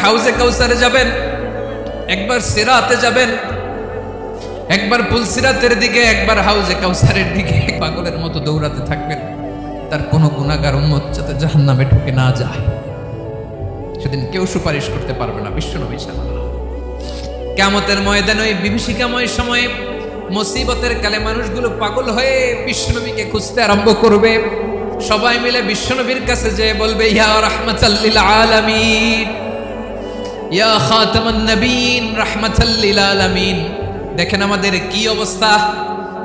হাউজে কাউসারে যাবেন, একবার সিরাতে যাবেন, একবার পুলসিরাতের দিকে, একবার হাউজে কাউসারের দিকে পাগলের মতো দৌড়াতে থাকবেন। তার কোনো গুনাহগার উম্মত যাতে জাহান্নামে ঢুকে না যায়, সেদিন কেউ সুপারিশ করতে পারবে না বিশ্বনবী সাল্লাল্লাহু আলাইহি ওয়াসাল্লাম। কিয়ামতের ময়দানে ওই বিভীষিকাময় সময়ে মুসিবতের কালে মানুষগুলো পাগল হয়ে বিশ্বনবীকে খুঁজতে আরম্ভ করবে। সবাই মিলে বিশ্বনবীর কাছে যেয়ে বলবে, ইয়া রাহমাতাল লিল আলামিন, ইয়া খাতামান নবীন, রাহমাতাল লিল আলামিন। দেখেন আমাদের কি অবস্থা,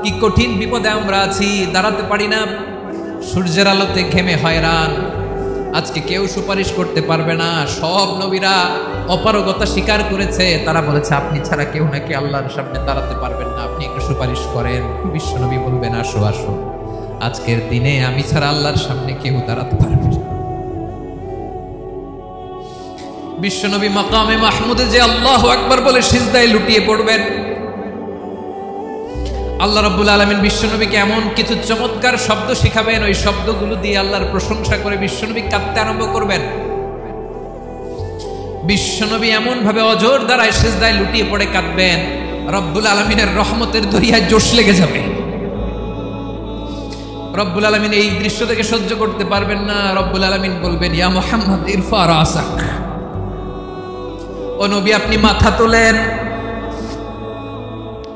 কি কঠিন বিপদে আমরা আছি, দাঁড়াতে পারি না, সূর্যের আলোতে ঘেমে হয়রান। আজকে কেউ সুপারিশ করতে পারবে না। সব নবীরা অপারগতা স্বীকার করেছে, তারা বলেছে আপনি ছাড়া কেউ নাকি আল্লাহর সামনে দাঁড়াতে পারবেন না, আপনি একটু সুপারিশ করেন। বিশ্বনবী বলবেন, আসো আসো, আজকের দিনে আমি ছাড়া আল্লাহর সামনে কেউ দাঁড়াতে পারবে না। বিশ্বনবী মাকামে মাহমুদে যে আল্লাহু আকবার বলে সিজদায় লুটিয়ে পড়বেন। আল্লাহ রাব্বুল আলামিন বিশ্বনবীকে এমন কিছু চমৎকার শব্দ শিখাবেন, ওই শব্দগুলো দিয়ে আল্লাহর প্রশংসা করে বিশ্বনবী কাঁদতে আরম্ভ করবেন। বিশ্বনবী এমন ভাবে অজর দ্বারায় সিজদায় লুটিয়ে পড়ে কাঁদবেন, রব্বুল আলামিনের রহমতের দরিয়ায় জোশ লেগে যাবে। রব্বুল আলামিন এই দৃশ্য থেকে সহ্য করতে পারবেন না। রব্বুল আলামিন বলবেন, ইয়া মুহাম্মদ ইরফা রাসাক, ও নবী আপনি মাথা তোলেন,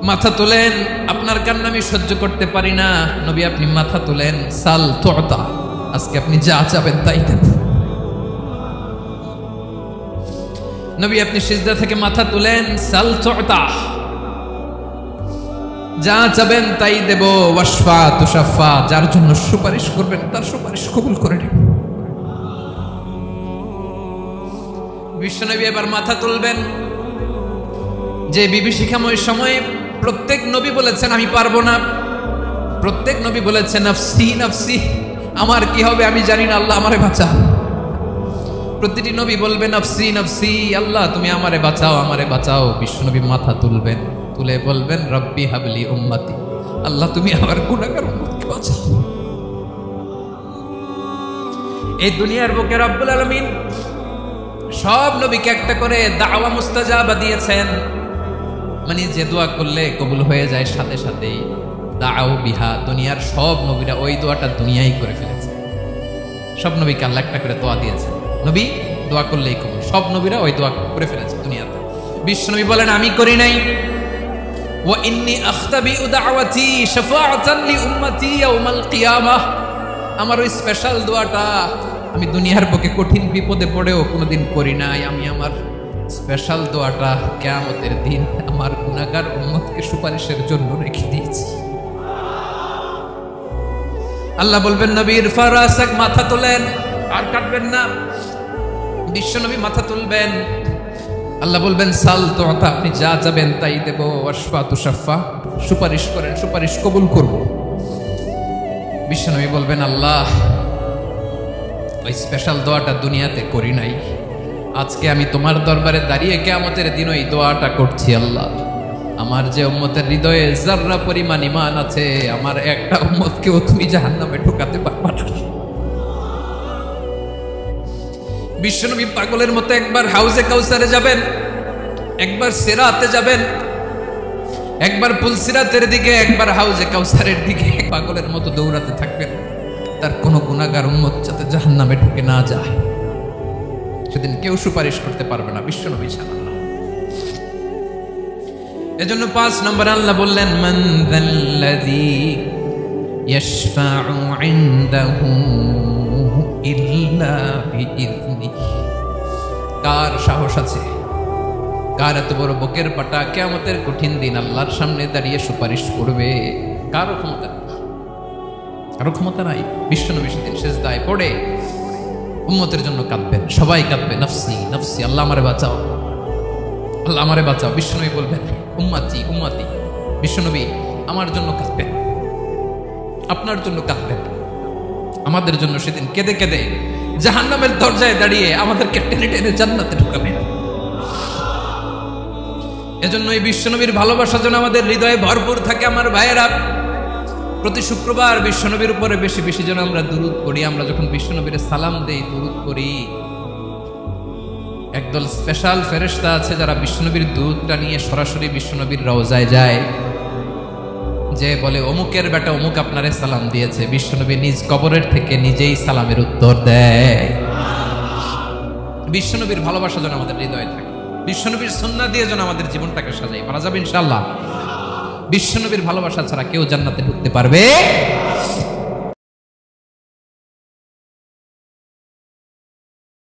মাথা তোলেন, আপনার কান্না আমি সহ্য করতে পারি না। নবী আপনি মাথা তোলেন, সাল তুতা, আজকে আপনি যা চাবেন তাই দেব। নবী আপনি সিজদা থেকে মাথা তুলেন, সাল তুতা, যা চাবেন তাই দেব। ওয়াশফা তুশাফা, যার জন্য সুপারিশ করবেন তার সুপারিশ কবুল করে নেব। বিশ্বনবী এবার মাথা তুলবেন। যে বিভীষিকাময় সময়ে প্রত্যেক নবী বলেছেন আমি পারবো না, প্রত্যেক নবী বলেছেন নাফসি নাফসি, আমার কি হবে আমি জানি না, আল্লাহ আমারে বাঁচাও। প্রতিটি নবী বলবেন নাফসি নাফসি, আল্লাহ তুমি আমারে বাঁচাও, আমারে বাঁচাও। বিশ্বনবী মাথা তুলবেন, তুলে বলবেন রব্বি হাবলি উম্মতি, আল্লাহ তুমি আমার গুনাহগার উম্মতকে বাঁচাও। এই দুনিয়ার বুকে রব্বুল আলামিন সব নবীকে একটা করে দাওয়া মুস্তাজাবা দিয়েছেন, মানে যে দোয়া করলে কবুল হয়ে যায় সাথে সাথেই। দাও বিহা, দুনিয়ার সব নবীরা ওই দোয়াটা দুনিয়ায় করে ফেলেছে। সব নবীকে আল্লাহ একটা করে দোয়া দিয়েছে, নবী দোয়া করলেই কবুল। সব নবীরা ওই দোয়া করে ফেলেছে দুনিয়াতে। বিশ্বনবী বলেন আমি করি নাই। ওয়া ইন্নী আখতাবিউ দাওয়াতি শাফাআতান লি উম্মতি ইয়াউমাল কিয়ামাহ, আমার ওই স্পেশাল দোয়াটা আমি দুনিয়ার বুকে কঠিন বিপদে পড়েও কোনোদিন করি নাই। আমি আমার স্পেশাল দোয়াটা কিয়ামতের দিন আমার গুনাহগার উম্মতকে সুপারিশের জন্য রেখে দিয়েছি। আল্লাহ বলবেন নবী ইরফা রাসাক, মাথা তোলেন, আর কাটবেন না। বিশ্বনবী মাথা তুলবেন, আল্লাহ বলবেন সাল তুতা, আপনি যা চাবেন তাই দেব। ওয়াশফা তুশাফা, সুপারিশ করেন, সুপারিশ কবুল করব। বিশ্বনবী বলবেন আল্লাহ ওই স্পেশাল দোয়াটা দুনিয়াতে করি নাই, আজকে আমি তোমার দরবারে দাঁড়িয়ে কিয়ামতের দিন ওই দোয়াটা করছি। আল্লাহ আমার যে উম্মতের হৃদয়ে যাররা পরিমাণ ঈমান আছে, আমার একটা উম্মতকেও তুমি জাহান্নামে ঢোকাতে পারবা না। বিশ্বনবী পাগলের মতো একবার হাউজে কাউসারে যাবেন, একবার সিরাতে যাবেন, একবার পুলসিরাতের দিকে, একবার হাউজে কাউসারের দিকে পাগলের মতো দৌড়াতে থাকবেন। তার কোনো গুনাহগার উম্মত যাতে জাহান্নামে ঢুকে না যায়, সেদিন কেউ সুপারিশ করতে পারবে না বিশ্বনবী সাল্লাল্লাহু আলাইহি ওয়াসাল্লাম। এজন্য 5 নম্বরে আল্লাহ বললেন মান যাল্লাযী ইয়াশফাউ ইনদাহু ইল্লা বিইযনিহি, কার সাহস আছে, কার এত বড় বুকের পাটা কিয়ামতের কঠিন দিন আল্লাহর সামনে দাঁড়িয়ে সুপারিশ করবে? কারো ক্ষমতা নেই, কারো ক্ষমতা নাই। বিশ্বনবী সেদিন সিজদায় পড়ে উম্মতের জন্য কাঁদবেন, সবাই কাঁদবে নাফসি নাফসি, আল্লাহ আমারে বাঁচাও, আল্লাহ আমারে বাঁচাও। বিশ্বনবী বলবেন উম্মতি উম্মতি, বিশ্বনবী আমার জন্য কাঁদবেন, আপনার জন্য কাঁদবেন, আমাদের জন্য সেদিন কেঁদে কেঁদে জাহান্নামের দরজায় দাঁড়িয়ে আমাদেরকে টেনে টেনে জান্নাতে ঢুকাবেন। এজন্য এই বিশ্বনবীর ভালোবাসা যেন আমাদের হৃদয়ে ভরপুর থাকে। আমার ভাইয়েরা, প্রতি শুক্রবার বিশ্বনবীর উপরে বেশি বেশি যেন আমরা দুরূদ পড়ি। আমরা যখন বিশ্বনবীর সালাম দেই, দুরূদ পড়ি, একদল স্পেশাল ফেরেশতা আছে যারা বিশ্বনবীর দুধটা নিয়ে সরাসরি বিশ্বনবীর রওজায় যায়, যে বলে অমুকের বেটা অমুক আপনারে সালাম দিয়েছে। বিশ্বনবী নিজ কবরের থেকে নিজেই সালামের উত্তর দেয়। বিশ্বনবীর ভালোবাসা যেন আমাদের হৃদয়ে থাকে, বিশ্বনবীর সুন্নাহ দিয়ে যেন আমাদের জীবনটাকে সাজাই, পারা যাবে ইনশাআল্লাহ। বিশ্বনবীর ভালোবাসা ছাড়া কেউ জান্নাতে ঢুকতে পারবে